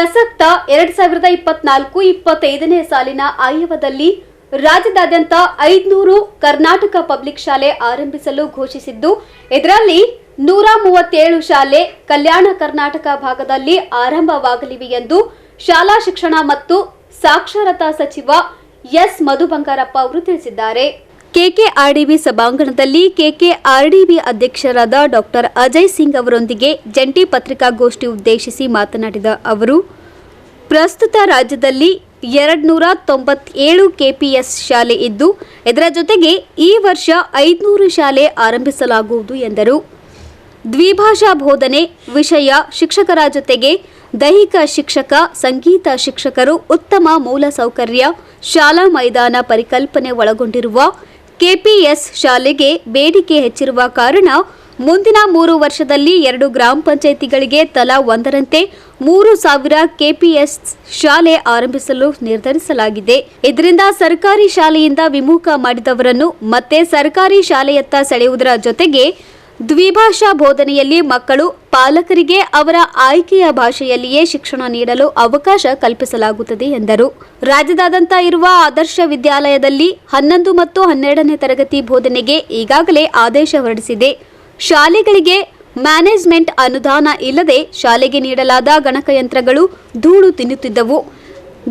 ಪ್ರಸಕ್ತ 2024-25ನೇ ಸಾಲಿನ ಆಯವ್ಯಯದಲ್ಲಿ ರಾಜ್ಯದಾದ್ಯಂತ 500 ಕರ್ನಾಟಕ ಪಬ್ಲಿಕ್ ಶಾಲೆ ಆರಂಭಿಸಲು ಘೋಷಿಸಿದ್ದು, ಇದರಲ್ಲಿ 137 ಶಾಲೆ ಕಲ್ಯಾಣ ಕರ್ನಾಟಕ ಭಾಗದಲ್ಲಿ ಆರಂಭವಾಗಲಿವೆ ಎಂದು ಶಾಲಾ ಶಿಕ್ಷಣ ಮತ್ತು ಸಾಕ್ಷರತಾ ಸಚಿವ ಎಸ್ ಮಧು ಬಂಗಾರಪ್ಪ ಅವರು ತಿಳಿಸಿದ್ದಾರೆ. ಕೆಕೆಆರ್ಡಿಬಿ ಸಭಾಂಗಣದಲ್ಲಿ ಕೆಕೆಆರ್ಡಿಬಿ ಅಧ್ಯಕ್ಷರಾದ ಡಾಕ್ಟರ್ ಅಜಯ್ ಸಿಂಗ್ ಅವರೊಂದಿಗೆ ಜಂಟಿ ಪತ್ರಿಕಾಗೋಷ್ಠಿ ಉದ್ದೇಶಿಸಿ ಮಾತನಾಡಿದ ಅವರು, ಪ್ರಸ್ತುತ ರಾಜ್ಯದಲ್ಲಿ 297 ಕೆಪಿಎಸ್ ಶಾಲೆ ಇದ್ದು, ಇದರ ಜೊತೆಗೆ ಈ ವರ್ಷ 500 ಶಾಲೆ ಆರಂಭಿಸಲಾಗುವುದು ಎಂದರು. ದ್ವಿಭಾಷಾ ಬೋಧನೆ ವಿಷಯ ಶಿಕ್ಷಕರ ಜೊತೆಗೆ ದೈಹಿಕ ಶಿಕ್ಷಕ, ಸಂಗೀತ ಶಿಕ್ಷಕರು, ಉತ್ತಮ ಮೂಲಸೌಕರ್ಯ, ಶಾಲಾ ಮೈದಾನ ಪರಿಕಲ್ಪನೆ ಒಳಗೊಂಡಿರುವ ಕೆಪಿಎಸ್ ಶಾಲೆಗೆ ಬೇಡಿಕೆ ಹೆಚ್ಚಿರುವ ಕಾರಣ ಮುಂದಿನ 3 ವರ್ಷದಲ್ಲಿ 2 ಗ್ರಾಮ ಪಂಚಾಯಿತಿಗಳಿಗೆ ತಲಾ ಒಂದರಂತೆ 3,000 ಕೆಪಿಎಸ್ ಶಾಲೆ ಆರಂಭಿಸಲು ನಿರ್ಧರಿಸಲಾಗಿದೆ. ಇದರಿಂದ ಸರ್ಕಾರಿ ಶಾಲೆಯಿಂದ ವಿಮುಖ ಮಾಡಿದವರನ್ನು ಮತ್ತೆ ಸರ್ಕಾರಿ ಶಾಲೆಯತ್ತ ಸೆಳೆಯುವುದರ ಜೊತೆಗೆ ದ್ವಿಭಾಷಾ ಬೋಧನೆಯಲ್ಲಿ ಮಕ್ಕಳು ಪಾಲಕರಿಗೆ ಅವರ ಆಯ್ಕೆಯ ಭಾಷೆಯಲ್ಲಿಯೇ ಶಿಕ್ಷಣ ನೀಡಲು ಅವಕಾಶ ಕಲ್ಪಿಸಲಾಗುತ್ತದೆ ಎಂದರು. ರಾಜ್ಯದಾದ್ಯಂತ ಇರುವ ಆದರ್ಶ ವಿದ್ಯಾಲಯದಲ್ಲಿ 11 ಮತ್ತು 12ನೇ ತರಗತಿ ಬೋಧನೆಗೆ ಈಗಾಗಲೇ ಆದೇಶ ಹೊರಡಿಸಿದೆ. ಶಾಲೆಗಳಿಗೆ ಮ್ಯಾನೇಜ್ಮೆಂಟ್ ಅನುದಾನ ಇಲ್ಲದೆ ಶಾಲೆಗೆ ನೀಡಲಾದ ಗಣಕಯಂತ್ರಗಳು ಧೂಳು ತಿನ್ನುತ್ತಿದ್ದವು.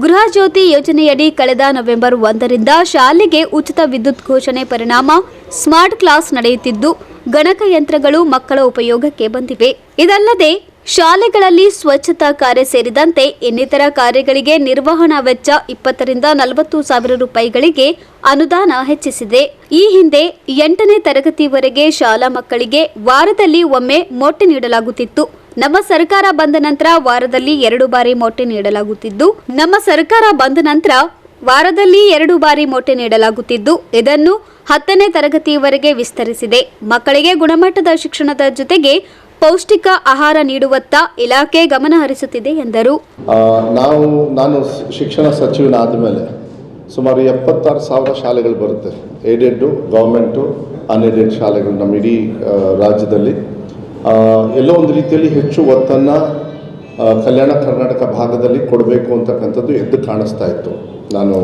ಗೃಹ ಜ್ಯೋತಿ ಯೋಜನೆಯಡಿ ಕಳೆದ ನವೆಂಬರ್ 1ರಿಂದ ಶಾಲೆಗೆ ಉಚಿತ ವಿದ್ಯುತ್ ಘೋಷಣೆ ಪರಿಣಾಮ ಸ್ಮಾರ್ಟ್ ಕ್ಲಾಸ್ ನಡೆಯುತ್ತಿದ್ದು, ಗಣಕಯಂತ್ರಗಳು ಮಕ್ಕಳ ಉಪಯೋಗಕ್ಕೆ ಬಂದಿವೆ. ಇದಲ್ಲದೆ ಶಾಲೆಗಳಲ್ಲಿ ಸ್ವಚ್ಛತಾ ಕಾರ್ಯ ಸೇರಿದಂತೆ ಇನ್ನಿತರ ಕಾರ್ಯಗಳಿಗೆ ನಿರ್ವಹಣಾ ವೆಚ್ಚ 20 ರಿಂದ 40 ಸಾವಿರ ರೂಪಾಯಿಗಳಿಗೆ ಅನುದಾನ ಹೆಚ್ಚಿಸಿದೆ. ಈ ಹಿಂದೆ 8ನೇ ತರಗತಿವರೆಗೆ ಶಾಲಾ ಮಕ್ಕಳಿಗೆ ವಾರದಲ್ಲಿ ಒಮ್ಮೆ ಮೊಟ್ಟೆ ನೀಡಲಾಗುತ್ತಿತ್ತು. ನಮ್ಮ ಸರ್ಕಾರ ಬಂದ ನಂತರ ವಾರದಲ್ಲಿ 2 ಬಾರಿ ಮೊಟ್ಟೆ ನೀಡಲಾಗುತ್ತಿದ್ದು, ಇದನ್ನು 10ನೇ ತರಗತಿಯವರೆಗೆ ವಿಸ್ತರಿಸಿದೆ. ಮಕ್ಕಳಿಗೆ ಗುಣಮಟ್ಟದ ಶಿಕ್ಷಣದ ಜೊತೆಗೆ ಪೌಷ್ಟಿಕ ಆಹಾರ ನೀಡುವತ್ತ ಇಲಾಖೆ ಗಮನ ಹರಿಸುತ್ತಿದೆ ಎಂದರು. ನಾನು ಶಿಕ್ಷಣ ಸಚಿವನಾದ ಮೇಲೆ ಸುಮಾರು 76,000 ಶಾಲೆಗಳು ಬರುತ್ತೆ. ಏಡೆಡ್, ಗೌರ್ಮೆಂಟು, ಅನ್ಏಡೆಡ್ ಶಾಲೆಗಳು ನಮ್ಮ ಇಡೀ ರಾಜ್ಯದಲ್ಲಿ. ಎಲ್ಲೋ ಒಂದು ರೀತಿಯಲ್ಲಿ ಹೆಚ್ಚು ಒತ್ತನ್ನು ಕಲ್ಯಾಣ ಕರ್ನಾಟಕ ಭಾಗದಲ್ಲಿ ಕೊಡಬೇಕು ಅಂತಕ್ಕಂಥದ್ದು ಎದ್ದು ಕಾಣಿಸ್ತಾ ಇತ್ತು ನಾನು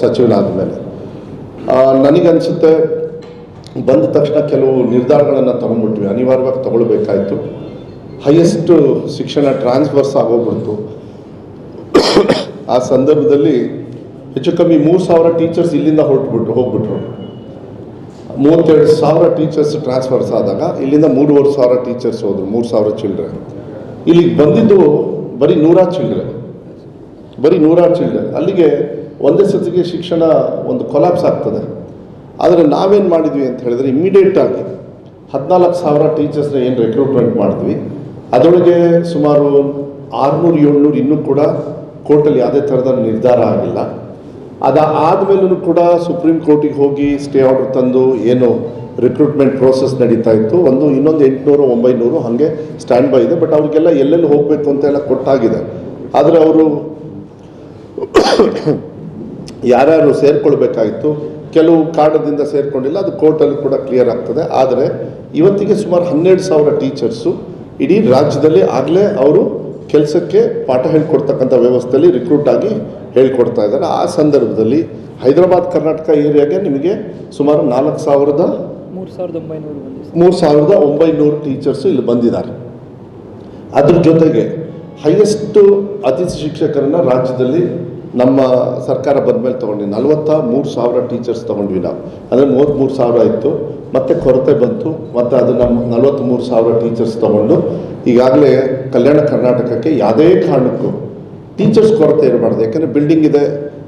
ಸಚಿವನಾದ ಮೇಲೆ. ನನಗನ್ಸುತ್ತೆ ಬಂದ ತಕ್ಷಣ ಕೆಲವು ನಿರ್ಧಾರಗಳನ್ನು ತಗೊಂಡ್ಬಿಟ್ವಿ, ಅನಿವಾರ್ಯವಾಗಿ ತಗೊಳ್ಬೇಕಾಯಿತು. ಹೈಯೆಸ್ಟ್ ಶಿಕ್ಷಣ ಟ್ರಾನ್ಸ್ಫರ್ಸ್ ಆಗೋಗ್ಬಿಡ್ತು. ಆ ಸಂದರ್ಭದಲ್ಲಿ ಹೆಚ್ಚು ಕಮ್ಮಿ 3,000 ಟೀಚರ್ಸ್ ಇಲ್ಲಿಂದ ಹೋಗ್ಬಿಟ್ರು. 32,000 ಟೀಚರ್ಸ್ ಟ್ರಾನ್ಸ್ಫರ್ಸ್ ಆದಾಗ ಇಲ್ಲಿಂದ 3,500 ಟೀಚರ್ಸ್ ಹೋದರು. 3,000 ಚಿಲ್ಡ್ರನ್ ಇಲ್ಲಿಗೆ ಬಂದಿದ್ದು ಬರೀ 100 ಚಿಲ್ಡ್ರನ್. ಅಲ್ಲಿಗೆ ಒಂದೇ ಸತಿಗೆ ಶಿಕ್ಷಣ ಒಂದು ಕೊಲಾಪ್ಸ್ ಆಗ್ತದೆ. ಆದರೆ ನಾವೇನು ಮಾಡಿದ್ವಿ ಅಂತ ಹೇಳಿದ್ರೆ, ಇಮ್ಮಿಡಿಯೇಟಾಗಿ 14,000 ಟೀಚರ್ಸ್ನ ಏನು ರಿಕ್ರೂಟ್ಮೆಂಟ್ ಮಾಡಿದ್ವಿ, ಅದರೊಳಗೆ ಸುಮಾರು 600-700 ಇನ್ನೂ ಕೂಡ ಕೋರ್ಟಲ್ಲಿ ಯಾವುದೇ ಥರದ ನಿರ್ಧಾರ ಆಗಿಲ್ಲ. ಆದಮೇಲೂ ಕೂಡ ಸುಪ್ರೀಂ ಕೋರ್ಟಿಗೆ ಹೋಗಿ ಸ್ಟೇ ಆರ್ಡರ್ ತಂದು ಏನು ರಿಕ್ರೂಟ್ಮೆಂಟ್ ಪ್ರೋಸೆಸ್ ನಡೀತಾ ಇತ್ತು. ಇನ್ನೊಂದು 800-900 ಹಾಗೆ ಸ್ಟ್ಯಾಂಡ್ ಬೈ ಇದೆ. ಬಟ್ ಅವ್ರಿಗೆಲ್ಲ ಎಲ್ಲೆಲ್ಲಿ ಹೋಗಬೇಕು ಅಂತೆಲ್ಲ ಕೊಟ್ಟಾಗಿದೆ. ಆದರೆ ಅವರು ಯಾರ್ಯಾರು ಸೇರ್ಕೊಳ್ಬೇಕಾಗಿತ್ತು, ಕೆಲವು ಕಾರಣದಿಂದ ಸೇರ್ಕೊಂಡಿಲ್ಲ. ಅದು ಕೋರ್ಟಲ್ಲಿ ಕೂಡ ಕ್ಲಿಯರ್ ಆಗ್ತದೆ. ಆದರೆ ಇವತ್ತಿಗೆ ಸುಮಾರು 12,000 ಟೀಚರ್ಸು ಇಡೀ ರಾಜ್ಯದಲ್ಲಿ ಆಗಲೇ ಅವರು ಕೆಲಸಕ್ಕೆ ಪಾಠ ಹೇಳ್ಕೊಡ್ತಕ್ಕಂಥ ವ್ಯವಸ್ಥೆಯಲ್ಲಿ ರಿಕ್ರೂಟ್ ಆಗಿ ಹೇಳ್ಕೊಡ್ತಾ ಇದ್ದಾರೆ. ಆ ಸಂದರ್ಭದಲ್ಲಿ ಹೈದರಾಬಾದ್ ಕರ್ನಾಟಕ ಏರಿಯಾಗೆ ನಿಮಗೆ ಸುಮಾರು 3,900 ಟೀಚರ್ಸು ಇಲ್ಲಿ ಬಂದಿದ್ದಾರೆ. ಅದ್ರ ಜೊತೆಗೆ ಹೈಯೆಸ್ಟು ಅತಿಥಿ ಶಿಕ್ಷಕರನ್ನು ರಾಜ್ಯದಲ್ಲಿ ನಮ್ಮ ಸರ್ಕಾರ ಬಂದ ಮೇಲೆ ತೊಗೊಂಡ್ವಿ. 43,000 ಟೀಚರ್ಸ್ ತೊಗೊಂಡ್ವಿ ನಾವು. ಅಂದರೆ 33,000 ಇತ್ತು, ಮತ್ತೆ ಕೊರತೆ ಬಂತು, ಮತ್ತು ಅದು ನಮ್ಮ 43,000 ಟೀಚರ್ಸ್ ತೊಗೊಂಡು ಈಗಾಗಲೇ ಕಲ್ಯಾಣ ಕರ್ನಾಟಕಕ್ಕೆ ಯಾವುದೇ ಕಾರಣಕ್ಕೂ ಟೀಚರ್ಸ್ ಕೊರತೆ ಇರಬಾರ್ದು. ಯಾಕೆಂದರೆ ಬಿಲ್ಡಿಂಗ್ ಇದೆ,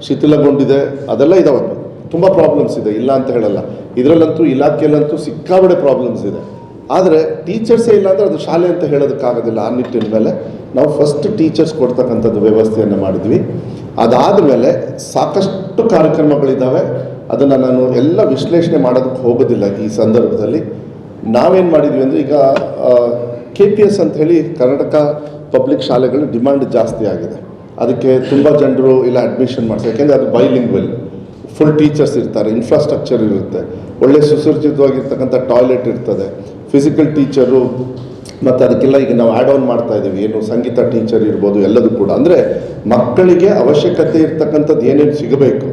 ಶಿಥಿಲಗೊಂಡಿದೆ, ಅದೆಲ್ಲ ಇದಾವೆ, ತುಂಬ ಪ್ರಾಬ್ಲಮ್ಸ್ ಇದೆ, ಇಲ್ಲ ಅಂತ ಹೇಳಲ್ಲ. ಇದರಲ್ಲಂತೂ ಇಲಾಖೆಯಲ್ಲಂತೂ ಸಿಕ್ಕಾಬಡೆ ಪ್ರಾಬ್ಲಮ್ಸ್ ಇದೆ. ಆದರೆ ಟೀಚರ್ಸೇ ಇಲ್ಲ ಅಂದರೆ ಅದು ಶಾಲೆ ಅಂತ ಹೇಳೋದಕ್ಕಾಗೋದಿಲ್ಲ. ಆ ನಿಟ್ಟಿನ ಮೇಲೆ ನಾವು ಫಸ್ಟ್ ಟೀಚರ್ಸ್ ಕೊಡ್ತಕ್ಕಂಥದ್ದು ವ್ಯವಸ್ಥೆಯನ್ನು ಮಾಡಿದ್ವಿ. ಅದಾದ ಮೇಲೆ ಸಾಕಷ್ಟು ಕಾರ್ಯಕ್ರಮಗಳಿದ್ದಾವೆ. ಅದನ್ನು ನಾನು ಎಲ್ಲ ವಿಶ್ಲೇಷಣೆ ಮಾಡೋದಕ್ಕೆ ಹೋಗೋದಿಲ್ಲ ಈ ಸಂದರ್ಭದಲ್ಲಿ. ನಾವೇನು ಮಾಡಿದ್ವಿ ಅಂದರೆ, ಈಗ KPS ಅಂತ ಹೇಳಿ ಕರ್ನಾಟಕ ಪಬ್ಲಿಕ್ ಶಾಲೆಗಳು ಡಿಮಾಂಡ್ ಜಾಸ್ತಿ ಆಗಿದೆ. ಅದಕ್ಕೆ ತುಂಬ ಜನರು ಇಲ್ಲ ಅಡ್ಮಿಷನ್ ಮಾಡಿಸಿ. ಯಾಕೆಂದರೆ ಅದು ಬೈಲಿಂಗ್ವೆಲ್, ಫುಲ್ ಟೀಚರ್ಸ್ ಇರ್ತಾರೆ, ಇನ್ಫ್ರಾಸ್ಟ್ರಕ್ಚರ್ ಇರುತ್ತೆ, ಒಳ್ಳೆ ಸುಸಜ್ಜಿತವಾಗಿರ್ತಕ್ಕಂಥ ಟಾಯ್ಲೆಟ್ ಇರ್ತದೆ, ಫಿಸಿಕಲ್ ಟೀಚರು ಮತ್ತು ಅದಕ್ಕೆಲ್ಲ ಈಗ ನಾವು ಆ್ಯಡ್ ಆನ್ ಮಾಡ್ತಾ ಇದ್ದೀವಿ, ಏನು ಸಂಗೀತ ಟೀಚರ್ ಇರ್ಬೋದು ಎಲ್ಲದೂ ಕೂಡ. ಅಂದರೆ ಮಕ್ಕಳಿಗೆ ಅವಶ್ಯಕತೆ ಇರ್ತಕ್ಕಂಥದ್ದು ಏನೇನು ಸಿಗಬೇಕು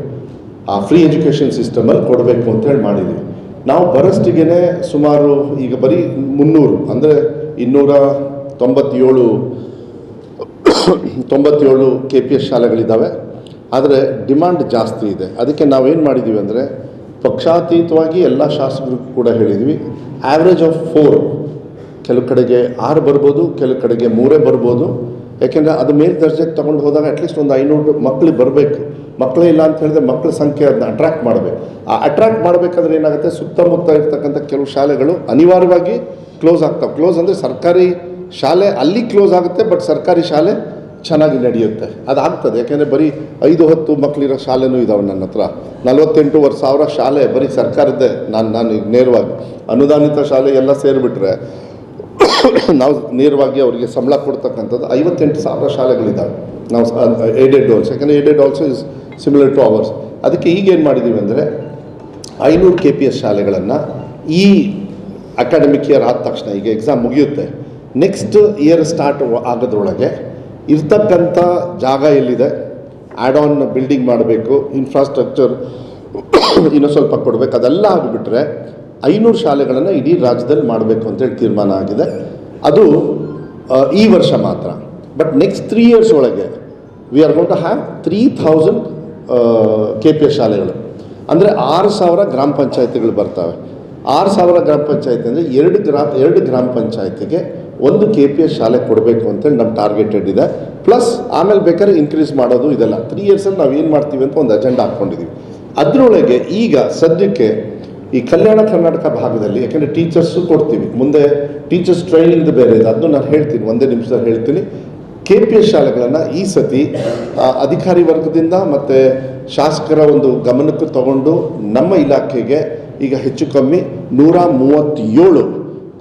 ಆ ಫ್ರೀ ಎಜುಕೇಷನ್ ಸಿಸ್ಟಮಲ್ಲಿ ಕೊಡಬೇಕು ಅಂತೇಳಿ ಮಾಡಿದ್ದೀವಿ. ನಾವು ಬರೋಷ್ಟಿಗೆ ಸುಮಾರು ಈಗ ಬರೀ 300 ಅಂದರೆ 297 KPS ಶಾಲೆಗಳಿದ್ದಾವೆ. ಆದರೆ ಡಿಮಾಂಡ್ ಜಾಸ್ತಿ ಇದೆ. ಅದಕ್ಕೆ ನಾವೇನು ಮಾಡಿದ್ದೀವಿ ಅಂದರೆ ಪಕ್ಷಾತೀತವಾಗಿ ಎಲ್ಲ ಶಾಸಕರಿಗೂ ಕೂಡ ಹೇಳಿದ್ವಿ, ಆ್ಯಾವ್ರೇಜ್ ಆಫ್ 4, ಕೆಲವು ಕಡೆಗೆ 6 ಬರ್ಬೋದು, ಕೆಲವು ಕಡೆಗೆ 3 ಬರ್ಬೋದು. ಯಾಕೆಂದರೆ ಅದು ಮೇಲ್ದರ್ಜೆಗೆ ತೊಗೊಂಡು ಹೋದಾಗ ಅಟ್ಲೀಸ್ಟ್ ಒಂದು 500 ಮಕ್ಕಳಿಗೆ ಬರಬೇಕು. ಮಕ್ಕಳೇ ಇಲ್ಲ ಅಂತ ಹೇಳಿದ್ರೆ ಮಕ್ಕಳ ಸಂಖ್ಯೆ ಅದನ್ನ ಅಟ್ರಾಕ್ಟ್ ಮಾಡಬೇಕು. ಆ ಅಟ್ರಾಕ್ಟ್ ಮಾಡಬೇಕಾದ್ರೆ ಏನಾಗುತ್ತೆ, ಸುತ್ತಮುತ್ತ ಇರ್ತಕ್ಕಂಥ ಕೆಲವು ಶಾಲೆಗಳು ಅನಿವಾರ್ಯವಾಗಿ ಕ್ಲೋಸ್ ಆಗ್ತವೆ. ಕ್ಲೋಸ್ ಅಂದರೆ ಸರ್ಕಾರಿ ಶಾಲೆ ಅಲ್ಲಿ ಕ್ಲೋಸ್ ಆಗುತ್ತೆ, ಬಟ್ ಸರ್ಕಾರಿ ಶಾಲೆ ಚೆನ್ನಾಗಿ ನಡೆಯುತ್ತೆ. ಅದಾಗ್ತದೆ. ಯಾಕೆಂದರೆ ಬರೀ 5-10 ಮಕ್ಕಳಿರೋ ಶಾಲೆನೂ ಇದ್ದಾವೆ ನನ್ನ ಹತ್ರ. 48,000 ಶಾಲೆ ಬರೀ ಸರ್ಕಾರದ್ದೇ. ನಾನು ಈಗ ನೇರವಾಗಿ ಅನುದಾನಿತ ಶಾಲೆ ಎಲ್ಲ ಸೇರಿಬಿಟ್ರೆ ನಾವು ನೇರವಾಗಿ ಅವರಿಗೆ ಸಂಬಳ ಕೊಡ್ತಕ್ಕಂಥದ್ದು 58,000 ಶಾಲೆಗಳಿದ್ದಾವೆ. ನಾವು ಏಡೆಡ್ ಆಲ್ಸೋ, ಯಾಕಂದರೆ aided also is similar two hours. ಅದಕ್ಕೆ ಈಗೇನು ಮಾಡಿದ್ದೀವಿ ಅಂದರೆ 500 KPS ಶಾಲೆಗಳನ್ನು ಈ ಅಕಾಡೆಮಿಕ್ ಇಯರ್ ಆದ ತಕ್ಷಣ, ಈಗ ಎಕ್ಸಾಮ್ ಮುಗಿಯುತ್ತೆ, ನೆಕ್ಸ್ಟ್ ಇಯರ್ ಸ್ಟಾರ್ಟ್ ಆಗೋದ್ರೊಳಗೆ ಇರ್ತಕ್ಕಂಥ ಜಾಗ ಎಲ್ಲಿದೆ, ಆ್ಯಡ್ ಆನ್ ಬಿಲ್ಡಿಂಗ್ ಮಾಡಬೇಕು, ಇನ್ಫ್ರಾಸ್ಟ್ರಕ್ಚರ್ ಇನ್ನೂ ಸ್ವಲ್ಪ ಕೊಡಬೇಕು, ಅದೆಲ್ಲ ಆಗಿಬಿಟ್ರೆ 500 ಶಾಲೆಗಳನ್ನು ಇಡೀ ರಾಜ್ಯದಲ್ಲಿ ಮಾಡಬೇಕು ಅಂತೇಳಿ ತೀರ್ಮಾನ ಆಗಿದೆ. ಅದು ಈ ವರ್ಷ ಮಾತ್ರ. ಬಟ್ ನೆಕ್ಸ್ಟ್ 3 years ಒಳಗೆ we are going to have 3,000 KPS ಶಾಲೆಗಳು. ಅಂದರೆ 6,000 ಗ್ರಾಮ ಪಂಚಾಯತಿಗಳು ಬರ್ತವೆ. 6,000 ಗ್ರಾಮ ಪಂಚಾಯತಿ ಅಂದರೆ 2 ಗ್ರಾಮ ಪಂಚಾಯತಿಗೆ 1 KPS ಶಾಲೆ ಕೊಡಬೇಕು ಅಂತೇಳಿ ನಮ್ಮ ಟಾರ್ಗೆಟೆಡ್ ಇದೆ. ಪ್ಲಸ್ ಆಮೇಲೆ ಬೇಕಾದ್ರೆ ಇನ್ಕ್ರೀಸ್ ಮಾಡೋದು ಇದೆಲ್ಲ 3 yearsಲ್ಲಿ ನಾವು ಏನು ಮಾಡ್ತೀವಿ ಅಂತ ಒಂದು ಅಜೆಂಡಾ ಹಾಕ್ಕೊಂಡಿದ್ದೀವಿ. ಅದರೊಳಗೆ ಈಗ ಸದ್ಯಕ್ಕೆ ಈ ಕಲ್ಯಾಣ ಕರ್ನಾಟಕ ಭಾಗದಲ್ಲಿ, ಯಾಕೆಂದರೆ ಟೀಚರ್ಸು ಕೊಡ್ತೀವಿ, ಮುಂದೆ ಟೀಚರ್ಸ್ ಟ್ರೈನಿಂಗ್ದು ಬೇರೆ ಇದೆ, ಅದನ್ನು ನಾನು ಹೇಳ್ತೀನಿ, ಒಂದೇ ನಿಮಿಷದಲ್ಲಿ ಹೇಳ್ತೀನಿ. KPS ಶಾಲೆಗಳನ್ನು ಈ ಸತಿ ಅಧಿಕಾರಿ ವರ್ಗದಿಂದ ಮತ್ತು ಶಾಸಕರ ಒಂದು ಗಮನಕ್ಕೆ ತಗೊಂಡು ನಮ್ಮ ಇಲಾಖೆಗೆ ಈಗ ಹೆಚ್ಚು ಕಮ್ಮಿ 137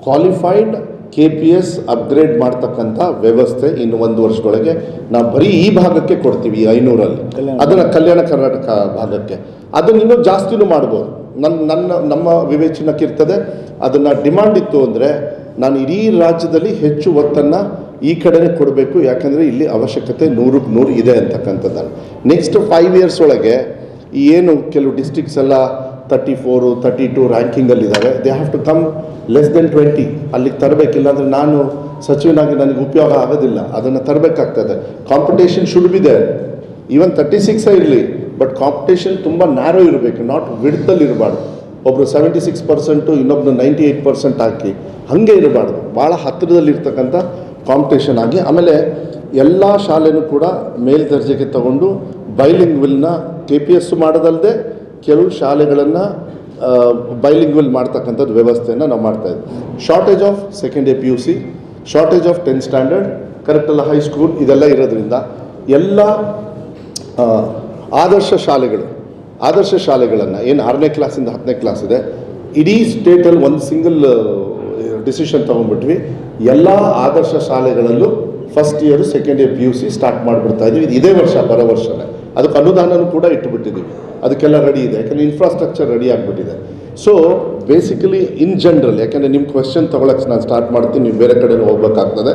ಕ್ವಾಲಿಫೈಡ್ KPS ಅಪ್ಗ್ರೇಡ್ ಮಾಡ್ತಕ್ಕಂಥ ವ್ಯವಸ್ಥೆ ಇನ್ನು 1 ವರ್ಷದೊಳಗೆ ನಾವು ಬರೀ ಈ ಭಾಗಕ್ಕೆ ಕೊಡ್ತೀವಿ. ಈ 500ರಲ್ಲಿ ಅದನ್ನು ಕಲ್ಯಾಣ ಕರ್ನಾಟಕ ಭಾಗಕ್ಕೆ. ಅದನ್ನು ಇನ್ನೂ ಜಾಸ್ತಿನೂ ಮಾಡ್ಬೋದು. ನಮ್ಮ ವಿವೇಚನಕ್ಕೆ ಇರ್ತದೆ. ಅದನ್ನು ಡಿಮಾಂಡ್ ಇತ್ತು ಅಂದರೆ ನಾನು ಇಡೀ ರಾಜ್ಯದಲ್ಲಿ ಹೆಚ್ಚು ಒತ್ತನ್ನು ಈ ಕಡೆನೇ ಕೊಡಬೇಕು. ಯಾಕಂದರೆ ಇಲ್ಲಿ ಅವಶ್ಯಕತೆ 100ಕ್ಕೆ 100 ಇದೆ ಅಂತಕ್ಕಂಥದ್ದನ್ನು. ನೆಕ್ಸ್ಟ್ 5 years ಒಳಗೆ ಏನು ಕೆಲವು ಡಿಸ್ಟ್ರಿಕ್ಟ್ಸ್ ಎಲ್ಲ 34, 32 ರ್ಯಾಂಕಿಂಗಲ್ಲಿದ್ದಾವೆ. They have to come less than 20 ಅಲ್ಲಿಗೆ ತರಬೇಕಿಲ್ಲ ಅಂದರೆ ನಾನು ಸಚಿವನಾಗಿ ನನಗೆ ಉಪಯೋಗ ಆಗೋದಿಲ್ಲ. ಅದನ್ನು ತರಬೇಕಾಗ್ತದೆ. Competition should be there. Even 36 ಇರಲಿ, ಬಟ್ ಕಾಂಪಿಟೇಷನ್ ತುಂಬ ನ್ಯಾರೋ ಇರಬೇಕು, ನಾಟ್ ವಿಡ್ತಲ್ಲಿ ಇರಬಾರ್ದು. ಒಬ್ಬರು 76%, ಇನ್ನೊಬ್ಬರು 98% ಹಾಕಿ ಹಾಗೆ ಇರಬಾರ್ದು. ಭಾಳ ಹತ್ತಿರದಲ್ಲಿರ್ತಕ್ಕಂಥ ಕಾಂಪಿಟೇಷನ್ ಆಗಿ, ಆಮೇಲೆ ಎಲ್ಲ ಶಾಲೆನೂ ಕೂಡ ಮೇಲ್ದರ್ಜೆಗೆ ತಗೊಂಡು ಬೈಲಿಂಗ್ವಲ್ನ KPS ಮಾಡೋದಲ್ಲದೆ ಕೆಲವು ಶಾಲೆಗಳನ್ನು ಬೈಲಿಂಗ್ವಲ್ ಮಾಡ್ತಕ್ಕಂಥದ್ದು ವ್ಯವಸ್ಥೆಯನ್ನು ನಾವು ಮಾಡ್ತಾಯಿದ್ವಿ. Shortage of second year PUC, shortage of 10th standard, ಕರೆಕ್ಟಲ್ಲ ಹೈಸ್ಕೂಲ್, ಇದೆಲ್ಲ ಇರೋದ್ರಿಂದ ಎಲ್ಲ ಆದರ್ಶ ಶಾಲೆಗಳನ್ನು ಏನು 6ನೇ ಕ್ಲಾಸಿಂದ 10ನೇ ಕ್ಲಾಸ್ ಇದೆ, ಇಡೀ ಸ್ಟೇಟಲ್ಲಿ ಒಂದು ಸಿಂಗಲ್ ಡಿಸಿಷನ್ ತೊಗೊಂಡ್ಬಿಟ್ವಿ. ಎಲ್ಲ ಆದರ್ಶ ಶಾಲೆಗಳಲ್ಲೂ first year second year PUC start ಮಾಡಿಬಿಡ್ತಾ ಇದ್ದೀವಿ. ಇದೇ ವರ್ಷ, ಬರೋ ವರ್ಷನೇ. ಅದಕ್ಕೆ ಅನುದಾನನೂ ಕೂಡ ಇಟ್ಟುಬಿಟ್ಟಿದ್ದೀವಿ. ಅದಕ್ಕೆಲ್ಲ ರೆಡಿ ಇದೆ, ಯಾಕಂದರೆ ಇನ್ಫ್ರಾಸ್ಟ್ರಕ್ಚರ್ ರೆಡಿ ಆಗಿಬಿಟ್ಟಿದೆ. ಸೊ ಬೇಸಿಕಲಿ ಇನ್ ಜನರಲ್, ಯಾಕೆಂದರೆ ನಿಮ್ಮ ಕ್ವೆಶ್ಚನ್ ತೊಗೊಳಕ್ಕೆ ನಾನು ಸ್ಟಾರ್ಟ್ ಮಾಡ್ತೀನಿ, ನೀವು ಬೇರೆ ಕಡೆನೂ ಹೋಗ್ಬೇಕಾಗ್ತದೆ.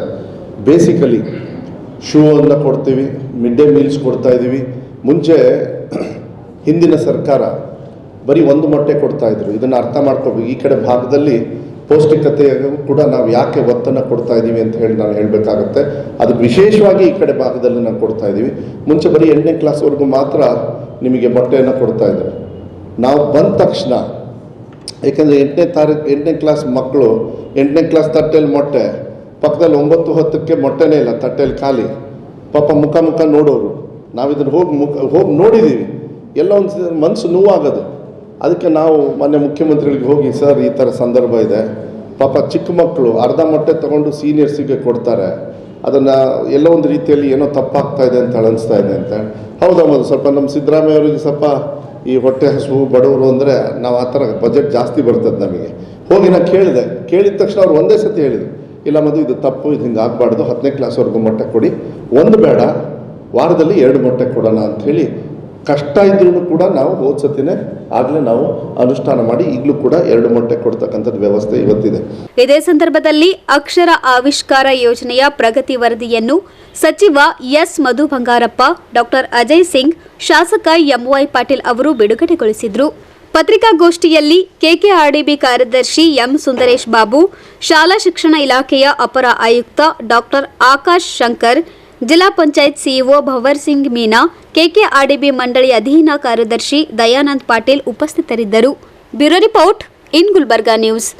ಬೇಸಿಕಲಿ ಶೂ ಅನ್ನು ಕೊಡ್ತೀವಿ, ಮಿಡ್ ಡೇ ಮೀಲ್ಸ್ ಕೊಡ್ತಾಯಿದ್ದೀವಿ. ಮುಂಚೆ ಹಿಂದಿನ ಸರ್ಕಾರ ಬರೀ 1 ಮೊಟ್ಟೆ ಕೊಡ್ತಾಯಿದ್ರು. ಇದನ್ನು ಅರ್ಥ ಮಾಡ್ಕೋಬೇಕು. ಈ ಕಡೆ ಭಾಗದಲ್ಲಿ ಪೌಷ್ಟಿಕತೆಗೂ ಕೂಡ ನಾವು ಯಾಕೆ ಒತ್ತನ್ನು ಕೊಡ್ತಾ ಇದ್ದೀವಿ ಅಂತ ಹೇಳಿ ನಾನು ಹೇಳಬೇಕಾಗತ್ತೆ. ಅದಕ್ಕೆ ವಿಶೇಷವಾಗಿ ಈ ಕಡೆ ಭಾಗದಲ್ಲಿ ನಾವು ಕೊಡ್ತಾ ಇದ್ದೀವಿ. ಮುಂಚೆ ಬರೀ 8ನೇ ಕ್ಲಾಸ್ವರೆಗೂ ಮಾತ್ರ ನಿಮಗೆ ಮೊಟ್ಟೆಯನ್ನು ಕೊಡ್ತಾಯಿದ್ರು. ನಾವು ಬಂದ ತಕ್ಷಣ, ಏಕೆಂದರೆ 8ನೇ ಕ್ಲಾಸ್ ಮಕ್ಕಳು 8ನೇ ಕ್ಲಾಸ್ ತಟ್ಟೆಯಲ್ಲಿ ಮೊಟ್ಟೆ, ಪಕ್ಕದಲ್ಲಿ 9-10ಕ್ಕೆ ಮೊಟ್ಟೆನೇ ಇಲ್ಲ, ತಟ್ಟೆಯಲ್ಲಿ ಖಾಲಿ. ಪಾಪ ಮುಖ ನೋಡೋರು. ನಾವು ಇದನ್ನು ಹೋಗಿ ನೋಡಿದ್ದೀವಿ. ಎಲ್ಲ ಒಂದು ಮನಸ್ಸು ನೋವಾಗೋದು. ಅದಕ್ಕೆ ನಾವು ಮೊನ್ನೆ ಮುಖ್ಯಮಂತ್ರಿಗಳಿಗೆ ಹೋಗಿ, ಸರ್ ಈ ಥರ ಸಂದರ್ಭ ಇದೆ, ಪಾಪ ಚಿಕ್ಕ ಮಕ್ಕಳು ಅರ್ಧ ಮೊಟ್ಟೆ ತೊಗೊಂಡು ಸೀನಿಯರ್ಸಿಗೆ ಕೊಡ್ತಾರೆ, ಅದನ್ನು ಎಲ್ಲೋ ಒಂದು ರೀತಿಯಲ್ಲಿ ಏನೋ ತಪ್ಪಾಗ್ತಾ ಇದೆ ಅಂತ ಅನಿಸ್ತಾ ಇದೆ ಅಂತ. ಹೌದೌದು, ಸ್ವಲ್ಪ ನಮ್ಮ ಸಿದ್ದರಾಮಯ್ಯ ಅವರಿಗೆ ಸ್ವಲ್ಪ ಈ ಹೊಟ್ಟೆ ಹಸುವು ಬಡವರು ಅಂದರೆ ನಾವು ಆ ಥರ ಬಜೆಟ್ ಜಾಸ್ತಿ ಬರ್ತದೆ ನಮಗೆ. ಹೋಗಿ ನಾನು ಕೇಳಿದ ತಕ್ಷಣ ಅವ್ರು ಒಂದೇ ಸತಿ ಹೇಳಿದರು, ಇಲ್ಲ ಮದು ಇದು ತಪ್ಪು, ಇದು ಹಿಂಗೆ ಆಗಬಾರ್ದು, 10ನೇ ಕ್ಲಾಸ್ವರೆಗೂ ಮೊಟ್ಟೆ ಕೊಡಿ, 1 ಬೇಡ, ವಾರದಲ್ಲಿ 2 ಮೊಟ್ಟೆ ಕೊಡೋಣ ಅಂಥೇಳಿ ಕಷ್ಟ ಇದ್ರೂ ಕೂಡ ನಾವು ಹೋದ ಸತಿನೇ ಆಗಲೇ ನಾವು ಅನುಷ್ಠಾನ ಮಾಡಿ ಈಗಲೂ ಕೂಡ 2 ಮೊಟ್ಟೆ ಕೊಡ್ತಕ್ಕಂಥದ್ದು ವ್ಯವಸ್ಥೆ ಇವತ್ತಿದೆ. ಇದೇ ಸಂದರ್ಭದಲ್ಲಿ ಅಕ್ಷರ ಆವಿಷ್ಕಾರ ಯೋಜನೆಯ ಪ್ರಗತಿ ವರದಿಯನ್ನು ಸಚಿವ ಎಸ್ ಮಧು ಬಂಗಾರಪ್ಪ, ಡಾಕ್ಟರ್ ಅಜಯ್ ಸಿಂಗ್, ಶಾಸಕ ಎಂವೈ ಪಾಟೀಲ್ ಅವರು ಬಿಡುಗಡೆಗೊಳಿಸಿದರು. ಪತ್ರಿಕಾಗೋಷ್ಠಿಯಲ್ಲಿ ಕೆಕೆಆರ್ಡಿಬಿ ಕಾರ್ಯದರ್ಶಿ ಎಂ ಸುಂದರೇಶ್ ಬಾಬು, ಶಾಲಾ ಶಿಕ್ಷಣ ಇಲಾಖೆಯ ಅಪರ ಆಯುಕ್ತ ಡಾಕ್ಟರ್ ಆಕಾಶ್ ಶಂಕರ್, ಜಿಲ್ಲಾ ಪಂಚಾಯತ್ ಸಿಇಒ ಭವರ್ ಸಿಂಗ್ ಮೀನಾ, ಕೆಕೆಆರ್ಡಿಬಿ ಮಂಡಳಿ ಅಧೀನ ಕಾರ್ಯದರ್ಶಿ ದಯಾನಂದ್ ಪಾಟೀಲ್ ಉಪಸ್ಥಿತರಿದ್ದರು. Bureau report in Gulbarga news.